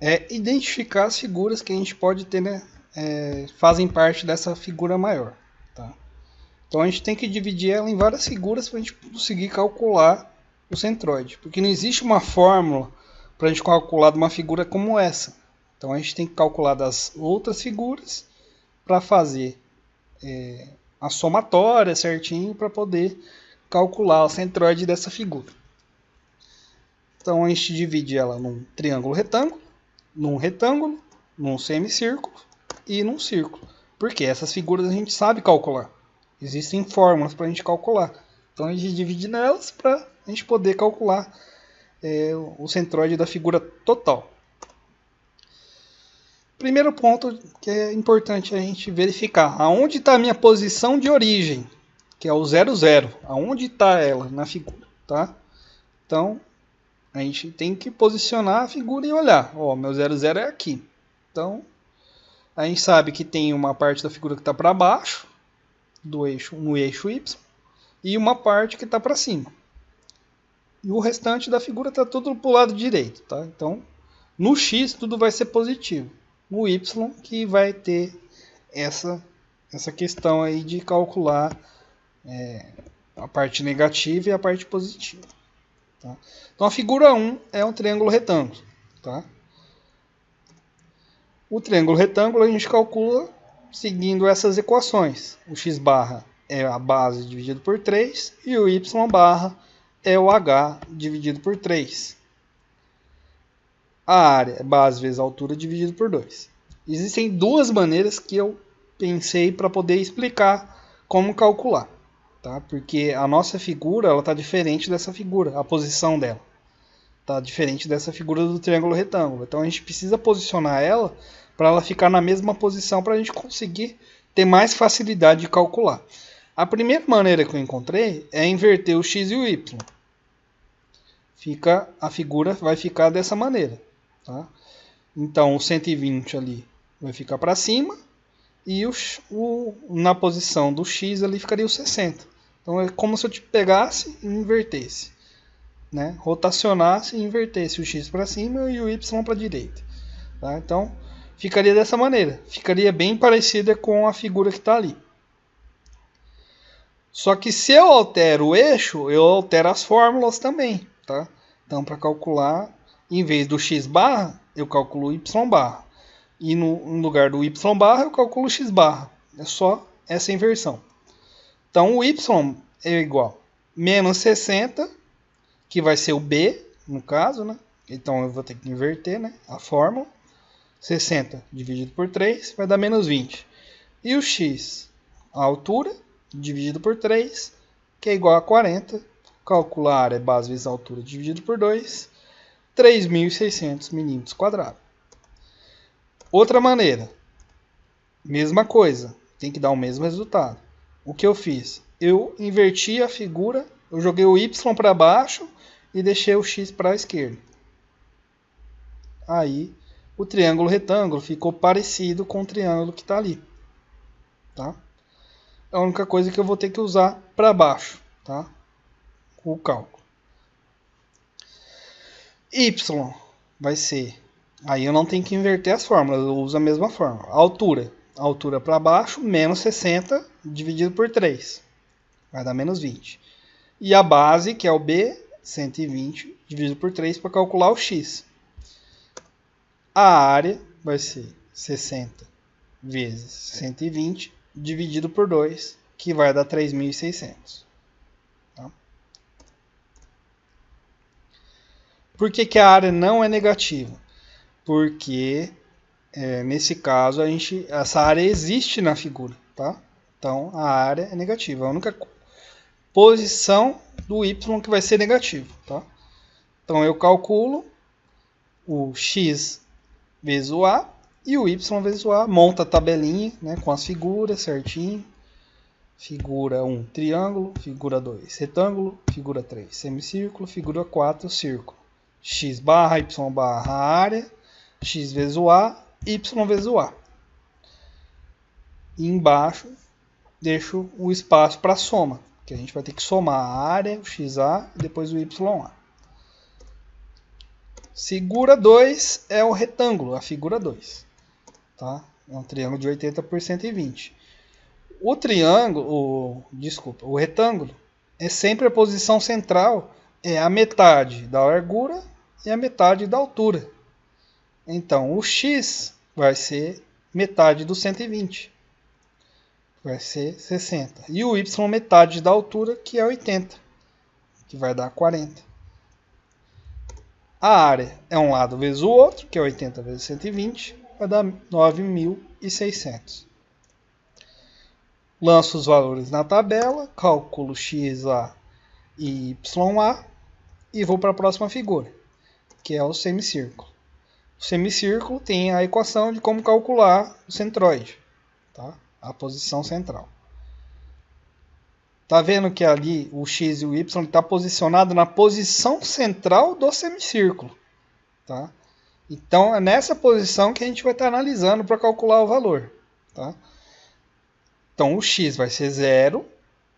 é identificar as figuras que a gente pode ter, né, fazem parte dessa figura maior. Tá? Então a gente tem que dividir ela em várias figuras para a gente conseguir calcular o centroide. Porque não existe uma fórmula para a gente calcular de uma figura como essa. Então a gente tem que calcular das outras figuras para fazer a somatória certinho para poder calcular o centroide dessa figura. Então a gente divide ela num triângulo retângulo, num semicírculo e num círculo. Porque essas figuras a gente sabe calcular. Existem fórmulas para a gente calcular. Então a gente divide nelas para a gente poder calcular o centroide da figura total. Primeiro ponto que é importante a gente verificar. Aonde está a minha posição de origem? Que é o 0, 0. Aonde está ela na figura? Tá? Então, a gente tem que posicionar a figura e olhar. Ó, meu 0, 0 é aqui. Então, a gente sabe que tem uma parte da figura que está para baixo, no eixo Y, e uma parte que está para cima. E o restante da figura está tudo para o lado direito. Tá? Então, no X tudo vai ser positivo. No Y que vai ter essa questão aí de calcular a parte negativa e a parte positiva. Tá? Então a figura 1 é um triângulo retângulo. Tá? O triângulo retângulo a gente calcula seguindo essas equações. O x barra é a base dividido por 3 e o y barra é o h dividido por 3. A área é base vezes a altura dividido por 2. Existem duas maneiras que eu pensei para poder explicar como calcular. Tá? Porque a nossa figura está diferente dessa figura, a posição dela. Está diferente dessa figura do triângulo retângulo. Então a gente precisa posicionar ela para ela ficar na mesma posição para a gente conseguir ter mais facilidade de calcular. A primeira maneira que eu encontrei é inverter o x e o y. A figura vai ficar dessa maneira. Tá? Então o 120 ali vai ficar para cima e na posição do x ali ficaria o 60. Então é como se eu te pegasse e invertesse. Né? Rotacionasse e invertesse o x para cima e o y para a direita. Tá? Então ficaria dessa maneira. Ficaria bem parecida com a figura que está ali. Só que se eu altero o eixo, eu altero as fórmulas também. Tá? Então para calcular, em vez do x barra, eu calculo o y barra. E no lugar do y barra, eu calculo o x barra. É só essa inversão. Então o y é igual a menos 60, que vai ser o b, no caso, né? Então eu vou ter que inverter, né, a fórmula. 60 dividido por 3 vai dar menos 20. E o x, a altura, dividido por 3, que é igual a 40. Calcular a área base vezes a altura dividido por 2, 3.600 milímetros quadrados. Outra maneira, mesma coisa, tem que dar o mesmo resultado. O que eu fiz? Eu inverti a figura, eu joguei o y para baixo e deixei o x para a esquerda. Aí o triângulo retângulo ficou parecido com o triângulo que está ali. Tá? A única coisa que eu vou ter que usar para baixo, tá? O cálculo. Y vai ser... Aí eu não tenho que inverter as fórmulas, eu uso a mesma fórmula. A altura para baixo, menos 60 dividido por 3. Vai dar menos 20. E a base, que é o B, 120 dividido por 3 para calcular o x. A área vai ser 60 vezes 120 dividido por 2, que vai dar 3.600. Tá? Por que a área não é negativa? Porque nesse caso essa área existe na figura. Tá? Então a área é negativa. A única posição do y que vai ser negativo. Tá? Então eu calculo o x vezes o a e o y vezes o a. Monta a tabelinha, né, com as figuras certinho. Figura 1, triângulo. Figura 2, retângulo. Figura 3, semicírculo. Figura 4, círculo. X barra, y barra, a área. X vezes o a, y vezes o a. E embaixo deixo o espaço para soma, que a gente vai ter que somar a área, o xa e depois o ya. Figura 2 é o retângulo, a figura 2. Tá? É um triângulo de 80 por 120. O triângulo, o retângulo, é sempre a posição central, é a metade da largura e a metade da altura. Então, o x vai ser metade do 120. Vai ser 60. E o y metade da altura, que é 80. Que vai dar 40. A área é um lado vezes o outro, que é 80 vezes 120. Vai dar 9.600. Lanço os valores na tabela, calculo xa e ya e vou para a próxima figura, que é o semicírculo. O semicírculo tem a equação de como calcular o centroide, tá? A posição central. Tá vendo que ali o x e o y está posicionado na posição central do semicírculo, tá? Então é nessa posição que a gente vai estar analisando para calcular o valor, tá? Então o x vai ser 0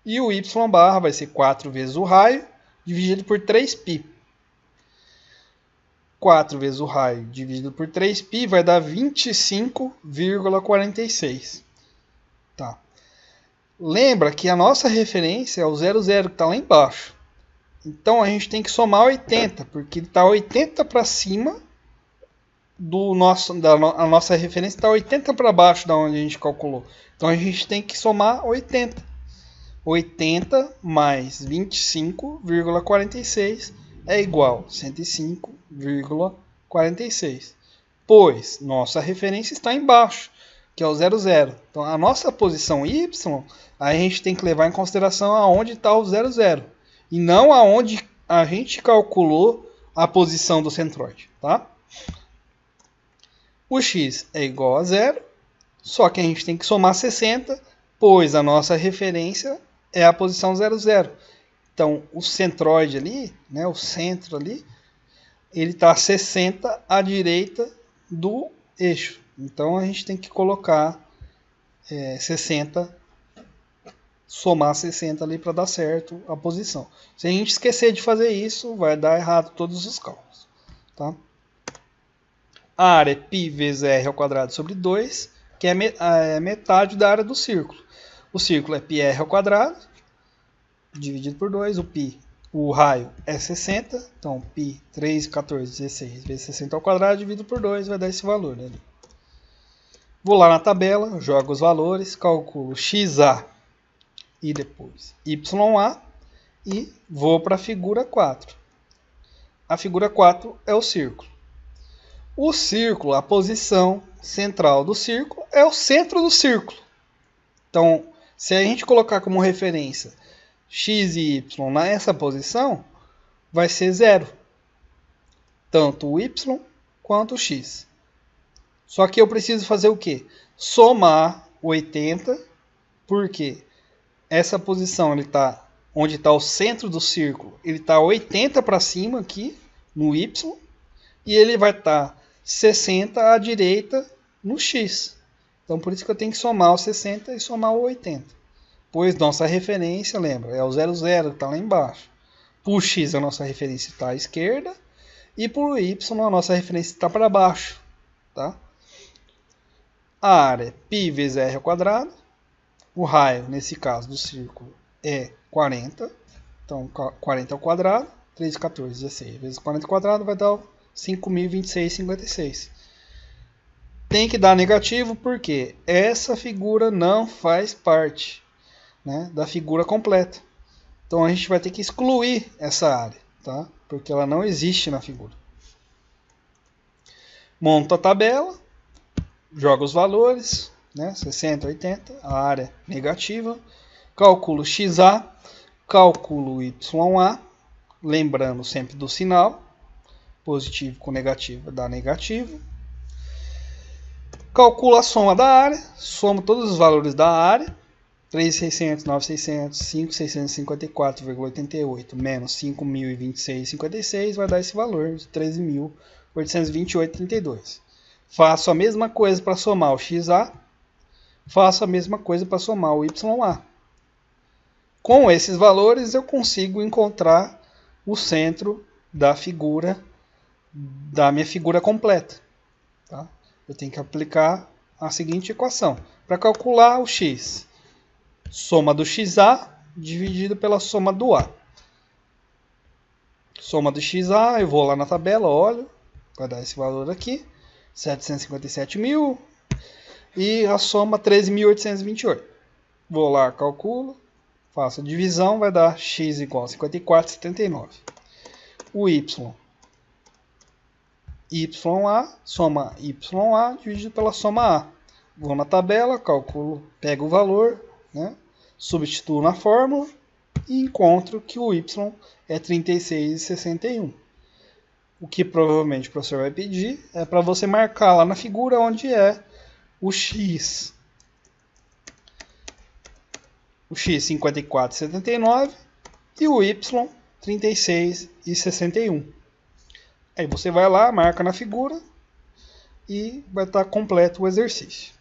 e o y barra vai ser 4 vezes o raio dividido por 3π. 4 vezes o raio dividido por 3π vai dar 25,46. Tá. Lembra que a nossa referência é o 00 que está lá embaixo. Então a gente tem que somar 80, porque está 80 para cima do nosso, a nossa referência está 80 para baixo da onde a gente calculou. Então a gente tem que somar 80. 80 mais 25,46 é igual a 105,46. Pois nossa referência está embaixo, que é o 00. Então a nossa posição y, a gente tem que levar em consideração aonde está o 00. E não aonde a gente calculou a posição do centroide. Tá? O x é igual a 0, só que a gente tem que somar 60, pois a nossa referência é a posição 00. Então, o centroide ali, né, o centro ali, ele está 60 à direita do eixo. Então, a gente tem que colocar 60, somar 60 ali para dar certo a posição. Se a gente esquecer de fazer isso, vai dar errado todos os cálculos. Tá? A área é π vezes r ao quadrado sobre 2, que é metade da área do círculo. O círculo é πr ao quadrado, dividido por 2. O raio é 60, então π 3, 14, 16 vezes 60 ao quadrado, dividido por 2, vai dar esse valor. Né? Vou lá na tabela, jogo os valores, calculo xa e depois ya e vou para a figura 4. A figura 4 é o círculo. O círculo, a posição central do círculo, é o centro do círculo. Então, se a gente colocar como referência x e y nessa posição, vai ser 0. Tanto o y quanto o x. Só que eu preciso fazer o quê? Somar 80, porque essa posição ele tá, onde está o centro do círculo, ele está 80 para cima aqui, no y, e ele vai estar 60 à direita no x. Então, por isso que eu tenho que somar o 60 e somar o 80. Pois nossa referência, lembra, é o 00 que está lá embaixo. Para o x, a nossa referência está à esquerda. E para o y, a nossa referência está para baixo. Tá? A área é π vezes r ao quadrado. O raio, nesse caso do círculo, é 40. Então, 40 ao quadrado. 3, 14, 16 vezes 40 ao quadrado vai dar 5.026,56. Tem que dar negativo porque essa figura não faz parte, né, da figura completa. Então a gente vai ter que excluir essa área, tá? Porque ela não existe na figura. Monto a tabela, jogo os valores, né, 60, 80, a área negativa, calculo xa, calculo ya, lembrando sempre do sinal, positivo com negativo dá negativo. Calculo a soma da área, somo todos os valores da área, 3.600, 9.600, 5.654,88 menos 5.026,56 vai dar esse valor de 13.828,32. Faço a mesma coisa para somar o xa, faço a mesma coisa para somar o ya. Com esses valores eu consigo encontrar o centro da figura da minha figura completa. Tá? Eu tenho que aplicar a seguinte equação. Para calcular o x, soma do xa dividido pela soma do a. Soma do xa, eu vou lá na tabela, olho, vai dar esse valor aqui, 757.000, e a soma 13.828. Vou lá, calculo, faço a divisão, vai dar x igual a 54,79. O ya, soma ya dividido pela soma a. Vou na tabela, calculo, pego o valor, né, substituo na fórmula e encontro que o y é 36,61. O que provavelmente o professor vai pedir é para você marcar lá na figura onde é o x. O x 54,79 e o y 36,61. Aí você vai lá, marca na figura e vai estar completo o exercício.